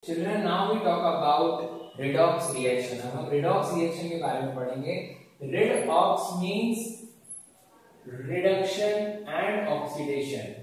Children, now we talk about redox reaction. अब हम redox reaction के बारे में पढ़ेंगे. Redox means reduction and oxidation.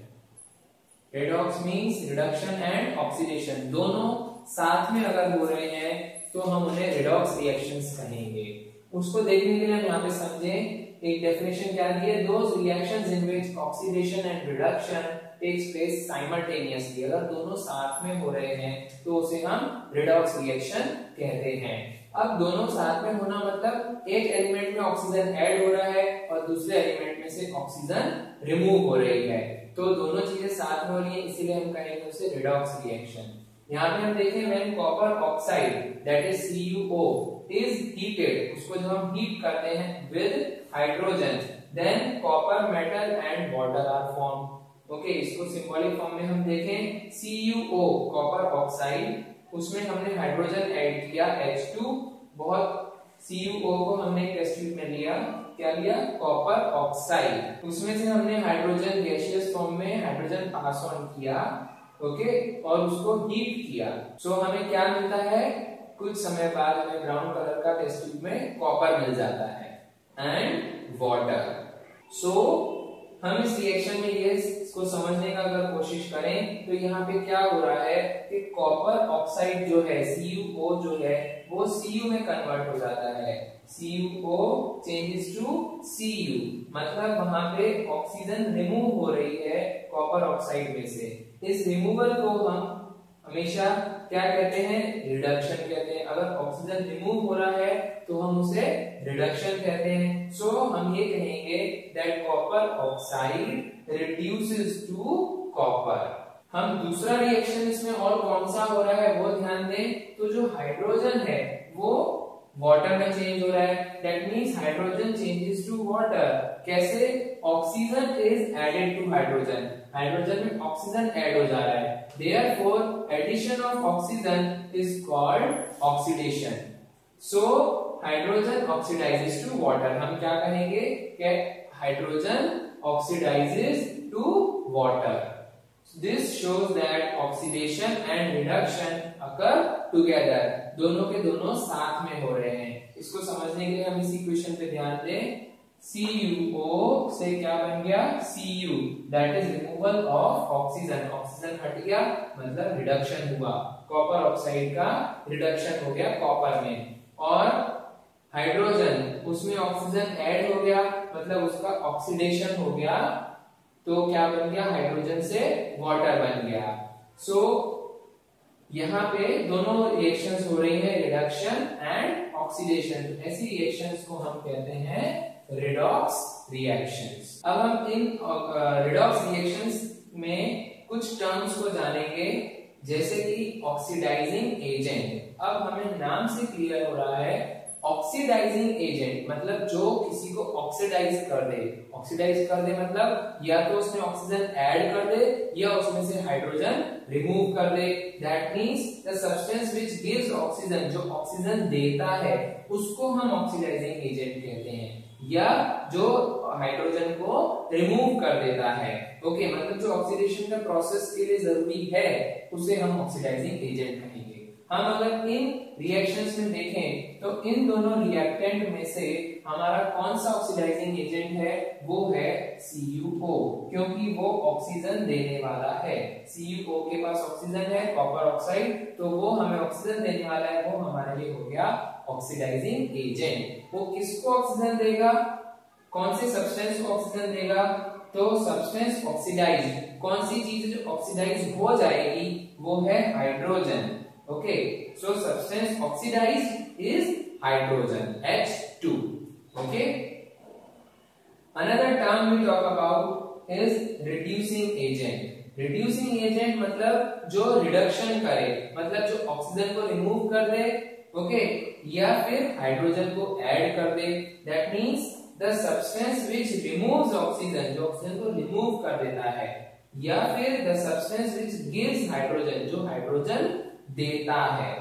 Redox means reduction and oxidation. दोनों साथ में अगर हो रहे हैं तो हम उन्हें redox reactions कहेंगे. उसको देखने के लिए हम यहाँ पे समझें. एक डेफिनेशन क्या दी है? Those reactions in which oxidation and reduction takes place simultaneously. अगर दोनों साथ में हो रहे हैं तो उसे हम redox reaction कहते हैं. अब दोनों साथ में होना मतलब एक एलिमेंट में ऑक्सीजन ऐड हो रहा है और दूसरे एलिमेंट में से ऑक्सीजन रिमूव हो रही है, तो दोनों चीजें साथ में हो रही है, इसीलिए हम कहेंगे उसे redox reaction. यहाँ पे हम देखें when copper oxide that is CuO is heated, उसको जब हम हीट करते हैं with hydrogen, then copper metal and water are formed. Okay, इसको सिंबॉलिक फॉर्म में हम देखें CuO कॉपर ऑक्साइड, उसमें हमने हाइड्रोजन ऐड किया H2, बहुत CuO को हमने टेस्ट ट्यूब में लिया, क्या लिया? Copper oxide. उसमें से हमने हाइड्रोजन गैसियस फॉर्म में हाइड्रोजन पास ऑन किया, ओके, और उसको हीट किया. सो हमें क्या मिलता है? कुछ समय बाद हमें ब्राउन कलर का टेस्ट ट्यूब में कॉपर मिल जाता है एंड वाटर. सो हम इस रिएक्शन में ये इसको समझने का अगर कोशिश करें तो यहाँ पे क्या हो रहा है कि कॉपर ऑक्साइड जो है CuO जो है वो Cu में कन्वर्ट हो जाता है. CuO चेंजेस टू Cu, मतलब वहां पे ऑक्सीजन रिमूव हो रही है कॉपर ऑक्साइड में से. इस रिमूवल को हम हमेशा क्या कहते हैं? रिडक्शन कहते हैं. अगर ऑक्सीजन रिमूव हो रहा है तो हम उसे रिडक्शन कहते हैं. सो हम ये कहेंगे that copper oxide reduces to copper. हम दूसरा रिएक्शन इसमें और कौन सा हो रहा है वो ध्यान दें. तो जो हाइड्रोजन है वो वाटर में चेंज हो रहा है. That means hydrogen changes to water. कैसे? Oxygen is added to hydrogen. Hydrogen में ऑक्सीजन ऐड हो जा रहा है. Therefore, addition of oxygen is called oxidation. So, hydrogen oxidizes to water. हम क्या कहेंगे कि hydrogen oxidizes to water. This shows that oxidation and reduction occur together. दोनों के दोनों साथ में हो रहे हैं. इसको समझने के लिए हम इस इक्वेशन पे ध्यान दें. CuO से क्या बन गया? Cu, that is removal of oxygen. Oxygen हट गया मतलब रिडक्शन हुआ. कॉपर ऑक्साइड का रिडक्शन हो गया कॉपर में. और हाइड्रोजन, उसमें ऑक्सीजन ऐड हो गया मतलब उसका ऑक्सीडेशन हो गया. तो क्या बन गया? हाइड्रोजन से वाटर बन गया. सो यहाँ पे दोनों रिएक्शंस हो रही है, रिडक्शन एंड ऑक्सीडेशन. ऐसी रिएक्शंस को हम कहते हैं redox reactions. अब हम इन redox reactions में कुछ टर्म्स को जानेंगे, जैसे कि ऑक्सीडाइजिंग एजेंट. अब हमें नाम से क्लियर हो रहा है ऑक्सीडाइजिंग एजेंट मतलब जो किसी को ऑक्सीडाइज कर दे. ऑक्सीडाइज कर दे मतलब या तो उसमें ऑक्सीजन ऐड कर दे या उसमें से हाइड्रोजन रिमूव कर दे. That means the substance which gives oxygen, जो ऑक्सीजन देता है उसको हम ऑक्सीडाइजिंग एजेंट कहते हैं, या जो हाइड्रोजन को रिमूव कर देता है. ओके, मतलब जो ऑक्सीडेशन का प्रोसेस के लिए जरूरी है उसे हम ऑक्सीडाइजिंग एजेंट कहेंगे. हम अगर इन रिएक्शंस में देखें तो इन दोनों रिएक्टेंट में से हमारा कौन सा ऑक्सीडाइजिंग एजेंट है? वो है CuO, क्योंकि वो ऑक्सीजन देने वाला है. CuO के पास ऑक्सीजन है, कॉपर ऑक्साइड, तो वो हमें ऑक्सीजन देने वाला है. वो हमारे लिए हो गया ऑक्सीडाइजिंग एजेंट. वो किसको ऑक्सीजन देगा? कौन से सब्सटेंस को ऑक्सीजन देगा? तो सब्सटेंस ऑक्सीडाइज, कौन सी चीज जो ऑक्सीडाइज हो जाएगी वो है hydrogen. Okay, so substance oxidise is hydrogen H2. Okay, another term we talk about is reducing agent. Reducing agent मतलब जो रिडक्शन करे, मतलब जो ऑक्सीजन को रिमूव कर दे, ओके, या फिर हाइड्रोजन को ऐड कर दे. That means the substance which removes oxygen, जो ऑक्सीजन को रिमूव कर देता है, या फिर the substance which gives hydrogen, जो हाइड्रोजन देता है.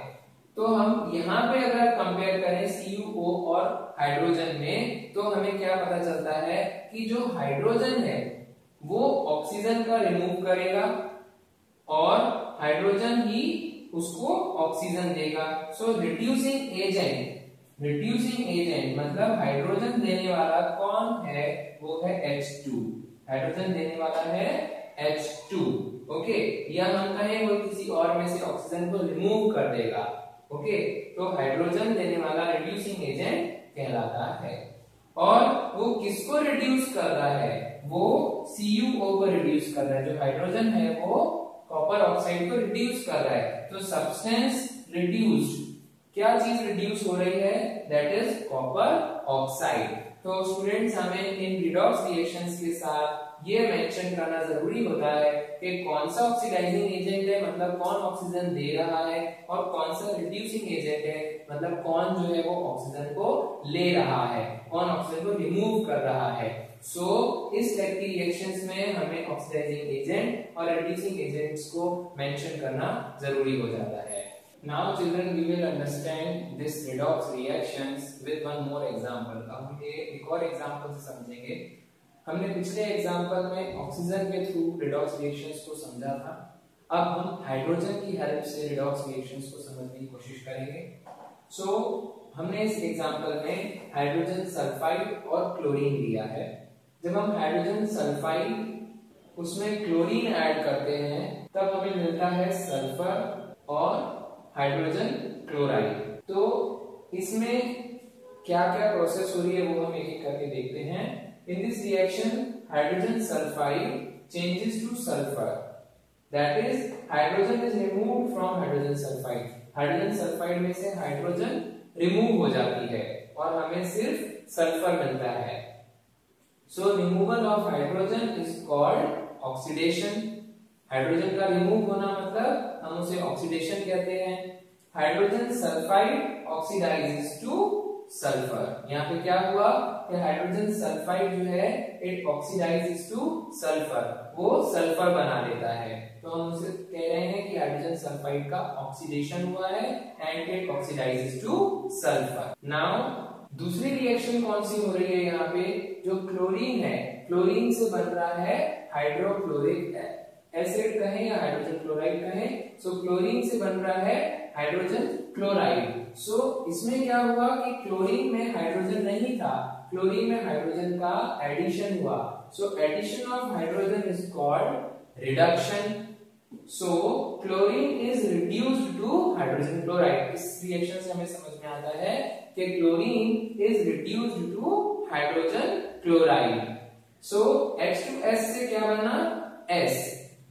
तो हम यहाँ पे अगर कंपेयर करें CuO और हाइड्रोजन में तो हमें क्या पता चलता है कि जो हाइड्रोजन है वो ऑक्सीजन का रिमूव करेगा और हाइड्रोजन ही उसको ऑक्सीजन देगा। सो रिड्यूसिंग एजेंट मतलब हाइड्रोजन देने वाला कौन है, वो है H2। हाइड्रोजन देने वाला है H2। ओके, या हम कहें वो किसी और में से ऑक्सीजन को रिमूव कर देगा। ओके, तो हाइड्रोजन देने वाला रिड्यूसिंग एजेंट कहलाता है। और वो किसको रिड्यूस कर रहा है, वो CuO को रिड्यूस कर रहा है। जो हाइड्रोजन है वो कॉपर ऑक्साइड को रिड्यूस कर रहा है। तो सब्सटेंस रिड्यूस्ड, क्या चीज रिड्यूस हो रही है, दैट इज कॉपर ऑक्साइड। तो स्टूडेंट्स हमें इन रिडॉक्स रिएक्शंस के साथ ये मेंशन करना जरूरी होता है कि कौन सा ऑक्सीडाइजिंग एजेंट है, मतलब कौन ऑक्सीजन दे रहा है, और कौन सा रिड्यूसिंग एजेंट है, मतलब कौन जो है वो ऑक्सीजन को ले रहा है, कौन ऑक्सीजन को रिमूव कर रहा है। सो इस टाइप की रिएक्शंस में हमें ऑक्सीडाइजिंग एजेंट और रिड्यूसिंग एजेंट्स को मेंशन करना जरूरी हो जाता है। Now children, we will understand this redox reactions with one more example. अब हम ये एक और एग्जांपल से समझेंगे। हमने पिछले एग्जांपल में ऑक्सीजन के थ्रू रिडॉक्स रिएक्शंस को समझा था। अब हम हाइड्रोजन की हेल्प से रिडॉक्स रिएक्शंस को समझने की कोशिश करेंगे। सो हमने इस एग्जांपल में हाइड्रोजन सल्फाइड और क्लोरीन लिया है। जब हम हाइड्रोजन सल्फाइड उसमें क्लोरीन ऐड करते हैं तब हमें मिलता है सल्फर और हाइड्रोजन क्लोराइड। तो इसमें क्या क्या प्रोसेस हो रही है वो हम एक एक करके देखते हैं। In this reaction hydrogen sulphide changes two sulphur, that is hydrogen is removed from hydrogen sulphide. Hydrogen sulphide में से हाइड्रोजन रिमूव हो जाती है और हमें सिर्फ सल्फर मिलता है। सो removal of hydrogen is called oxidation. Hydrogen का रिमूव होना मतलब हम उसे ऑक्सीडेशन कहते हैं। Hydrogen sulphide oxidises two sulphur. यहाँ पे क्या हुआ कि हाइड्रोजन सल्फाइड जो है इट ऑक्सीडाइजेस टू सल्फर, वो सल्फर बना लेता है। तो हम उसे कह रहे हैं कि हाइड्रोजन सल्फाइड का ऑक्सीडेशन हुआ है and it oxidises two sulphur. Now दूसरी रिएक्शन कौन सी हो रही है, यहाँ पे जो क्लोरीन है, क्लोरीन से बन रहा है हाइड्रोक्लोरिक एसिड कहें या हाइड्रोजन क्लोराइड कहें। सो क्लोरीन से बन रहा है हाइड्रोजन क्लोराइड। सो इसमें क्या हुआ कि क्लोरीन में हाइड्रोजन नहीं था, क्लोरीन में हाइड्रोजन का एडिशन हुआ। So addition of hydrogen is called reduction. So chlorine is reduced to hydrogen chloride. इस रिएक्शन से हमें समझ में आता है कि chlorine is reduced to hydrogen chloride. So H2S से क्या बना, S,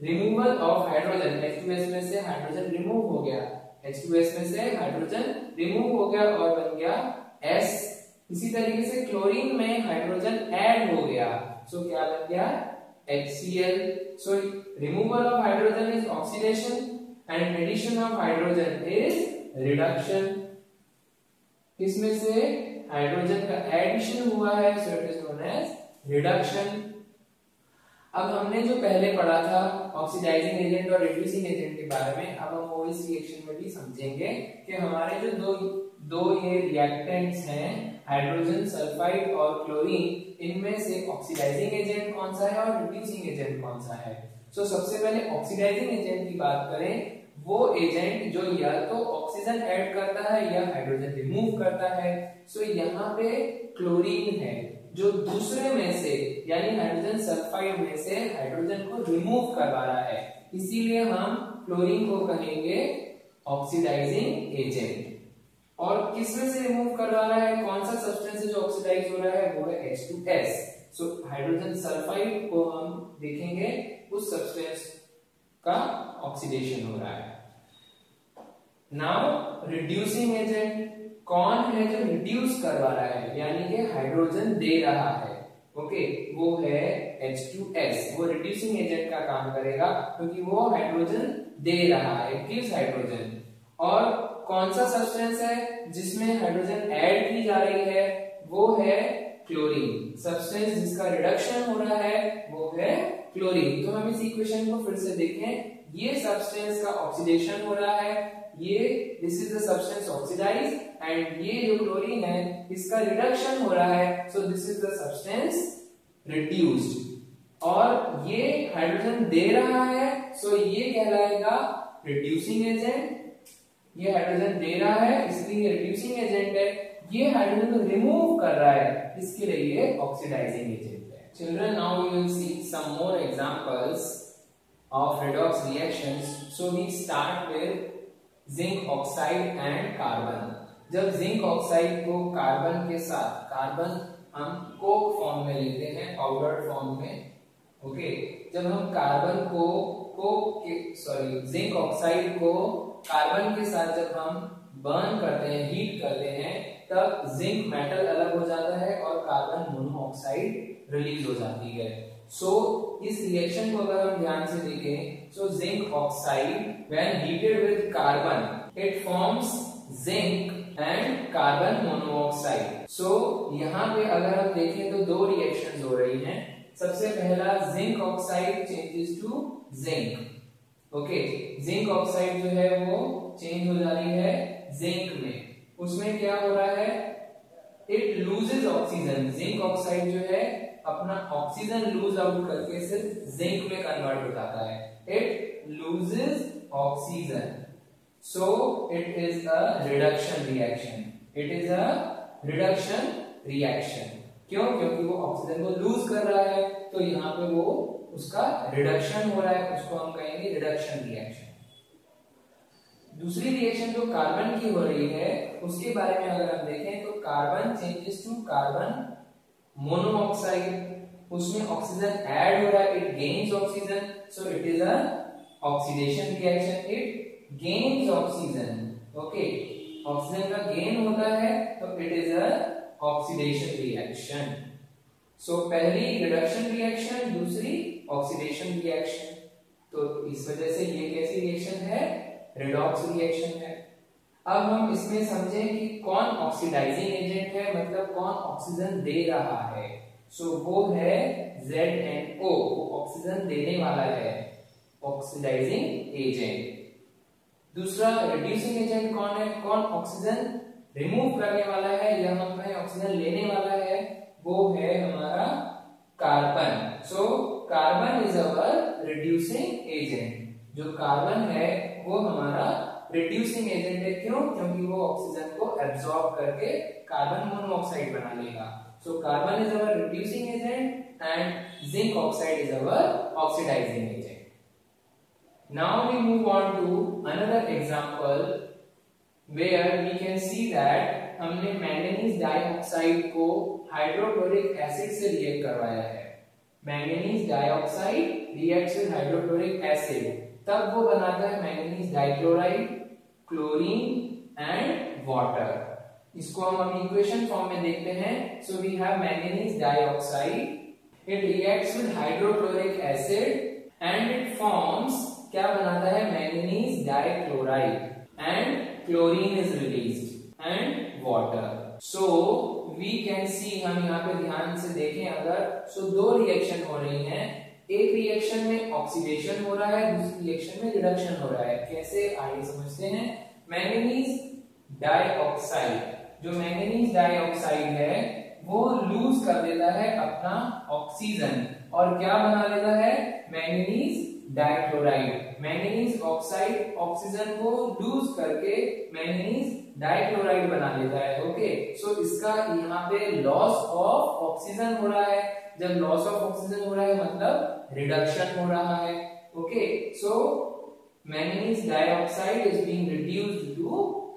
removal of hydrogen. H2S में से हाइड्रोजन रिमूव हो गया, H2S में से हाइड्रोजन रिमूव हो गया और बन गया S। इसी तरीके से क्लोरीन में हाइड्रोजन ऐड हो गया, सो क्या बन गया HCl। So removal of hydrogen is oxidation and addition of hydrogen is reduction. इसमें से हाइड्रोजन का एडिशन हुआ है, so it is known as reduction. अब हमने जो पहले पढ़ा था ऑक्सीडाइजिंग एजेंट और रिड्यूसिंग एजेंट के बारे में, अब हम वो इस रिएक्शन में भी समझेंगे कि हमारे जो दो ये रिएक्टेंट्स हैं हाइड्रोजन सल्फाइड और क्लोरीन, इनमें से ऑक्सीडाइजिंग एजेंट कौन सा है और रिड्यूसिंग एजेंट कौन सा है। सो सबसे पहले ऑक्सीडाइजिंग एजेंट की बात करें, वो एजेंट जो या तो ऑक्सीजन ऐड करता है या हाइड्रोजन रिमूव करता है। सो यहाँ पे क्लोरीन है जो दूसरे में से यानी हाइड्रोजन सल्फाइड में से हाइड्रोजन को रिमूव करवा रहा है, इसीलिए हम क्लोरीन को कहेंगे ऑक्सीडाइजिंग एजेंट। और किसमें से रिमूव करवा रहा है, कौन सा सब्सटेंस है जो ऑक्सीडाइज हो रहा है, वो है H2S। सो हाइड्रोजन सल्फाइड को हम देखेंगे, उस सब्सटेंस का ऑक्सीडेशन हो रहा है। नाउ रिड्यूसिंग एजेंट कौन है जो रिड्यूस करवा रहा है यानी कि हाइड्रोजन दे रहा है, ओके, वो है H2S। वो रिड्यूसिंग एजेंट का काम करेगा क्योंकि वो हाइड्रोजन दे रहा है, गिव्स हाइड्रोजन। और कौन सा सब्सटेंस है जिसमें हाइड्रोजन ऐड की जा रही है, वो है क्लोरीन। सब्सटेंस जिसका रिडक्शन हो रहा है वो है क्लोरीन। तो हम इस इक्वेशन को फिर से देखें, ये सब्सटेंस का ऑक्सीडेशन हो रहा है, ये this is the substance oxidise, and ये जो क्लोरीन है इसका रिडक्शन हो रहा है, so this is the substance reduced. और ये हाइड्रोजन दे रहा है, सो ये कहलाएगा रिड्यूसिंग एजेंट, ये हाइड्रोजन दे रहा है इसलिए रिड्यूसिंग एजेंट है, ये हाइड्रोजन को रिमूव कर रहा है इसके लिए ये ऑक्सीडाइजिंग एजेंट है। Children, now we will see some more examples of redox reactions. So we start with zinc oxide and carbon. जब जिंक ऑक्साइड को कार्बन के साथ, कार्बन हम कोक फॉर्म में लेते हैं, पाउडर फॉर्म में, ओके। जब हम कार्बन को जिंक ऑक्साइड को कार्बन के साथ जब हम बर्न करते हैं, हीट करते हैं, तब जिंक मेटल अलग हो जाता है और कार्बन मोनोऑक्साइड रिलीज हो जाती है। सो इस रिएक्शन को अगर हम ध्यान से देखें, so zinc oxide when heated with carbon it forms zinc and carbon monoxide. So यहाँ पे अगर हम देखें तो दो रिएक्शंस हो रही हैं। सबसे पहला zinc oxide changes to zinc, okay. Zinc oxide जो है वो चेंज हो जा रही है जिंक में। उसमें क्या हो रहा है, it loses oxygen. Zinc oxide जो है अपना ऑक्सीजन लूज आउट करके सिर्फ जिंक में कन्वर्ट हो जाता है। It loses oxygen, so it is a reduction reaction. It is a reduction reaction. क्यों? क्योंकि वो ऑक्सीजन को लूज कर रहा है, तो यहाँ पे वो उसका रिडक्शन हो रहा है, उसको हम कहेंगे रिडक्शन रिएक्शन। दूसरी रिएक्शन जो कार्बन की हो रही है उसके बारे में अगर हम देखें तो carbon changes to carbon monoxide. उसमें ऑक्सीजन ऐड हो रहा है, it gains oxygen, so it is a oxidation reaction. It gains oxygen, okay. Oxygen का गेन होता है तो it is a oxidation reaction. So पहली रिडक्शन रिएक्शन, दूसरी ऑक्सीडेशन रिएक्शन। तो इस वजह से ये कैसी रिएक्शन है, रिडॉक्स रिएक्शन है। अब हम इसमें समझें कि कौन ऑक्सीडाइजिंग एजेंट है, मतलब कौन ऑक्सीजन दे रहा है। सो वो है ZnO, वो ऑक्सीजन देने वाला है, ऑक्सीडाइजिंग एजेंट। दूसरा रिड्यूसिंग एजेंट कौन है, कौन ऑक्सीजन रिमूव करने वाला है या हम कहें ऑक्सीजन लेने वाला है, वो है हमारा carbon. So carbon is our reducing agent. जो कार्बन है वो हमारा रिड्यूसिंग एजेंट है। क्यों? क्योंकि वो ऑक्सीजन को एब्सॉर्ब करके कार्बन मोनोऑक्साइड बना लेगा। So carbon is our reducing agent and zinc oxide is our oxidising agent. Now we move on to another example where we can see that हमने manganese dioxide को hydrochloric acid से react करवाया है। Manganese dioxide reacts with hydrochloric acid, तब वो बनाता है manganese dichloride, chlorine and water. इसको हम अभी इक्वेशन फॉर्म में देखते हैं। So we have manganese dioxide, it reacts with hydrochloric acid and it forms, क्या बनाता है, manganese dichloride and chlorine is released and water. So we can see, हम यहाँ पे ध्यान से देखें अगर, सो दो रिएक्शन हो रही हैं। एक रिएक्शन में ऑक्सीडेशन हो रहा है, दूसरी रिएक्शन में रिडक्शन हो रहा है। कैसे, आइए समझते हैं। मैंगनीज डाइऑक्साइड, जो मैंगनीज डाइऑक्साइड है वो लूज कर देता है अपना ऑक्सीजन और क्या बना लेता है, manganese dichloride. Manganese oxide oxygen को लूज करके मैंगनीज डाइक्लोराइड बना लेता है, ओके। सो इसका यहाँ पे लॉस ऑफ ऑक्सीजन हो रहा है। जब लॉस ऑफ ऑक्सीजन हो रहा है मतलब रिडक्शन हो रहा है, okay. So manganese dioxide is being reduced to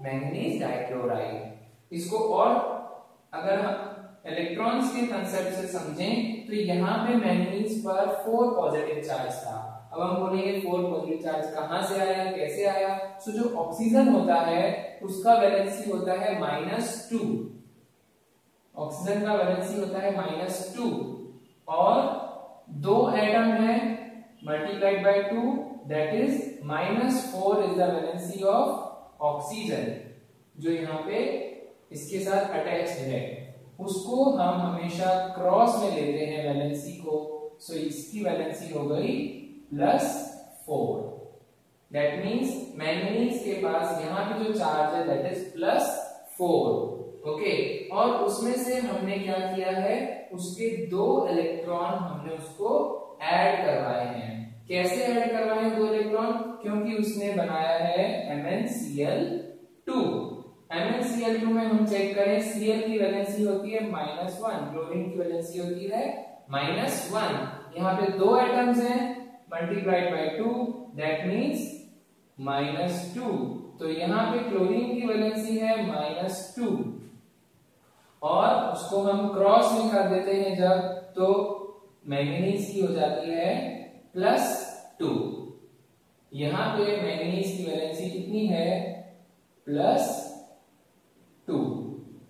manganese dichloride. इसको और अगर हम इलेक्ट्रॉन्स के कंसेप्ट से समझें तो यहाँ पे मैंगनीज पर 4 पॉजिटिव चार्ज था। अब हम बोलेंगे 4 पॉजिटिव चार्ज कहां से आया, कैसे आया। सो जो ऑक्सीजन होता है उसका वैलेंसी होता है -2, ऑक्सीजन का वैलेंसी होता है -2 और 2 एटम है multiplied by 2, that is -4 is the valency of oxygen जो यहाँ पे इसके साथ अटैच्ड है। उसको हम हमेशा क्रॉस में लेते हैं वैलेंसी को। सो इसकी वैलेंसी हो गई +4। दैट मीन्स मैंगनीज के पास यहाँ पे जो चार्ज है दैट इज +4, ओके। और उसमें से हमने क्या किया है, उसके 2 इलेक्ट्रॉन हमने उसको ऐड करवाए हैं। कैसे ऐड करवाए हैं 2 इलेक्ट्रॉन, क्योंकि उसने बनाया है MnCl 2। MnCl2 में हम चेक करें, Cl की वैलेंसी होती है -1, क्लोरीन की वैलेंसी होती है -1। यहाँ पे 2 एटम्स हैं, मल्टीप्लाइड बाय 2, दैट मीन्स -2। तो यहाँ पे क्लोरीन की वैलेंसी है -2, और उसको हम क्रॉस में कर देते हैं जब, तो मैंगनीज की हो जाती है +2। यहाँ पे मैंगनीज की वैलेंसी कितनी है? +2।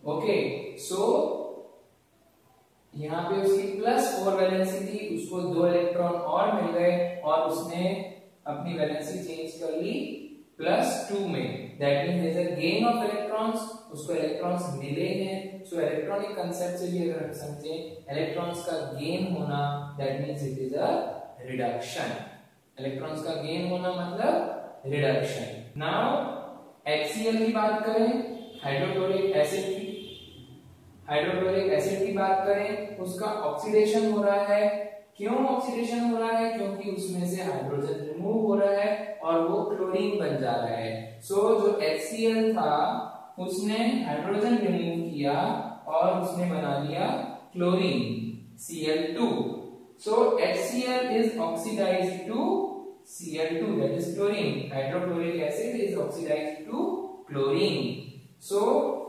ओके, सो यहाँ पे उसकी +4 वैलेंसी थी, उसको 2 इलेक्ट्रॉन और मिल गए और उसने अपनी वैलेंसी चेंज कर ली +2 में। That means there is a gain of electrons, उसको इलेक्ट्रॉन्स मिले हैं। सो इलेक्ट्रॉनिक कंसेप्ट से भी अगर हम समझे इलेक्ट्रॉन्स का गेन होना, that means it is a reduction. Electrons का गेन होना मतलब रिडक्शन। नाउ HCl की बात करें, हाइड्रोक्लोरिक एसिड की, हाइड्रोक्लोरिक एसिड की बात करें, उसका ऑक्सीडेशन हो रहा है। क्यों ऑक्सीडेशन हो रहा है? क्योंकि उसमें से हाइड्रोजन रिमूव हो रहा है और वो क्लोरीन बन जा रहा है। सो जो HCl था उसने हाइड्रोजन रिमूव किया और उसने बना लिया chlorine, Cl2। So HCl is oxidized to Cl2, that is chlorine. Hydrochloric acid is oxidized to chlorine. So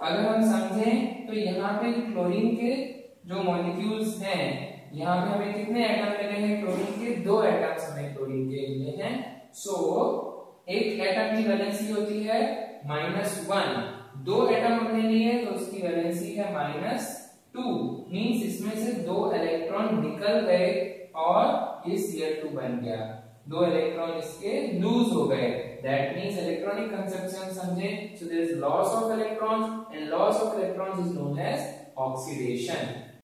अगर हम समझें तो यहाँ पे क्लोरीन के जो मॉलिक्यूल्स हैं, यहाँ पे हमें कितने एटम मिले हैं? क्लोरीन के 2 एटम्स हमें क्लोरीन के मिले हैं। सो एक एटम की वैलेंसी होती है -1, 2 एटम हमने लिए तो उसकी वैलेंसी है -2। मींस इसमें से 2 इलेक्ट्रॉन निकल गए और ये Cl2 बन गया, 2 इलेक्ट्रॉन इसके लूज हो गए। दैट मींस इलेक्ट्रॉनिक कंसेप्ट से हम समझे, so there is loss of electrons and loss of electrons is known as oxidation.